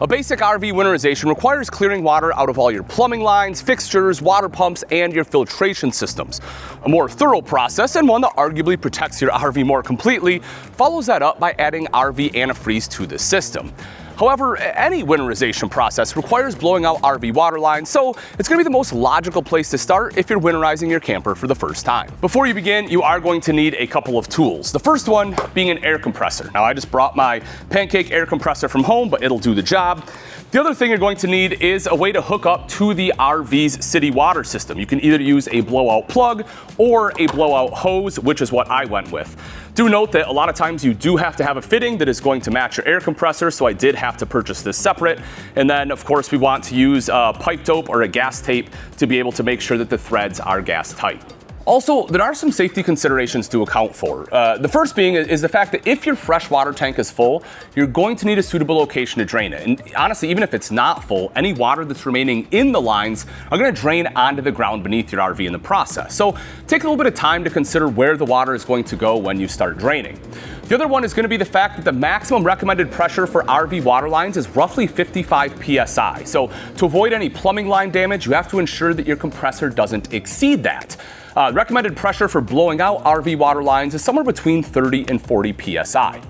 A basic RV winterization requires clearing water out of all your plumbing lines, fixtures, water pumps, and your filtration systems. A more thorough process, and one that arguably protects your RV more completely, follows that up by adding RV antifreeze to the system. However, any winterization process requires blowing out RV water lines, so it's going to be the most logical place to start if you're winterizing your camper for the first time. Before you begin, you are going to need a couple of tools. The first one being an air compressor. Now, I just brought my Pancake air compressor from home, but it'll do the job. The other thing you're going to need is a way to hook up to the RV's city water system. You can either use a blowout plug or a blowout hose, which is what I went with. Do note that a lot of times you do have to have a fitting that is going to match your air compressor, so I did have to purchase this separate. And then, of course, we want to use a pipe dope or a gas tape to be able to make sure that the threads are gas tight. Also, there are some safety considerations to account for. The first being is the fact that if your fresh water tank is full, you're going to need a suitable location to drain it. And honestly, even if it's not full, any water that's remaining in the lines are going to drain onto the ground beneath your RV in the process. So take a little bit of time to consider where the water is going to go when you start draining. The other one is going to be the fact that the maximum recommended pressure for RV water lines is roughly 55 psi. So to avoid any plumbing line damage, you have to ensure that your compressor doesn't exceed that. Recommended pressure for blowing out RV water lines is somewhere between 30 and 40 psi.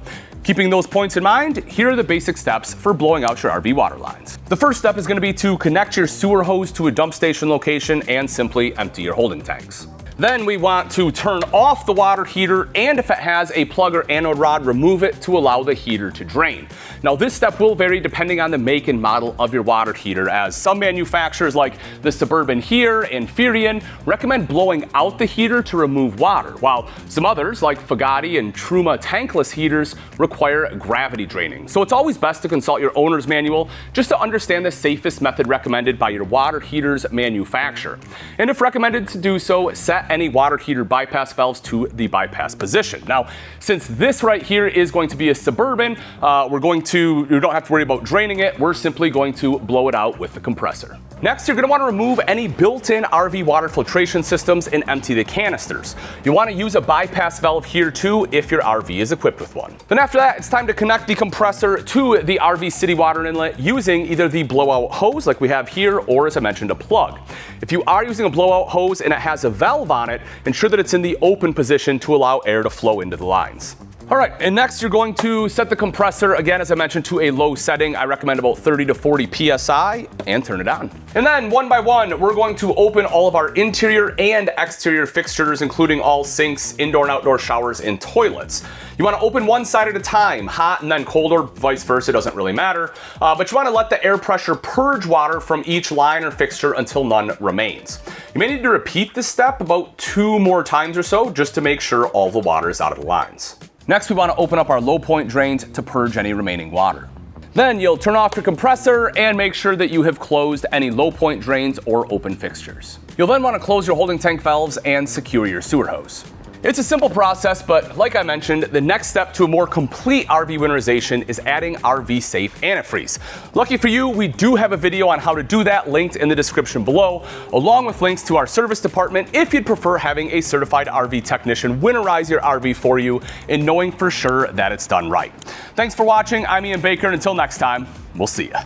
Keeping those points in mind, here are the basic steps for blowing out your RV water lines. The first step is going to be to connect your sewer hose to a dump station location and simply empty your holding tanks. Then we want to turn off the water heater, and if it has a plug or anode rod, remove it to allow the heater to drain. Now, this step will vary depending on the make and model of your water heater, as some manufacturers like the Suburban here and Furion recommend blowing out the heater to remove water, while some others like Fagatti and Truma tankless heaters require gravity draining. So it's always best to consult your owner's manual just to understand the safest method recommended by your water heater's manufacturer. And if recommended to do so, set any water heater bypass valves to the bypass position. Now, since this right here is going to be a Suburban, you don't have to worry about draining it. We're simply going to blow it out with the compressor. Next, you're going to want to remove any built-in RV water filtration systems and empty the canisters. You want to use a bypass valve here too if your RV is equipped with one. Then after that, it's time to connect the compressor to the RV city water inlet using either the blowout hose like we have here, or as I mentioned, a plug. If you are using a blowout hose and it has a valve on it, ensure that it's in the open position to allow air to flow into the lines. All right, and next you're going to set the compressor, again, as I mentioned, to a low setting. I recommend about 30 to 40 psi, and turn it on. And then one by one, we're going to open all of our interior and exterior fixtures, including all sinks, indoor and outdoor showers, and toilets. You want to open one side at a time, hot and then cold, or vice versa, doesn't really matter. But you want to let the air pressure purge water from each line or fixture until none remains. You may need to repeat this step about 2 more times or so, just to make sure all the water is out of the lines. Next, we want to open up our low point drains to purge any remaining water. Then you'll turn off your compressor and make sure that you have closed any low point drains or open fixtures. You'll then want to close your holding tank valves and secure your sewer hose. It's a simple process, but like I mentioned, the next step to a more complete RV winterization is adding RV safe antifreeze. Lucky for you, we do have a video on how to do that linked in the description below, along with links to our service department if you'd prefer having a certified RV technician winterize your RV for you and knowing for sure that it's done right. Thanks for watching. I'm Ian Baker, and until next time, we'll see ya.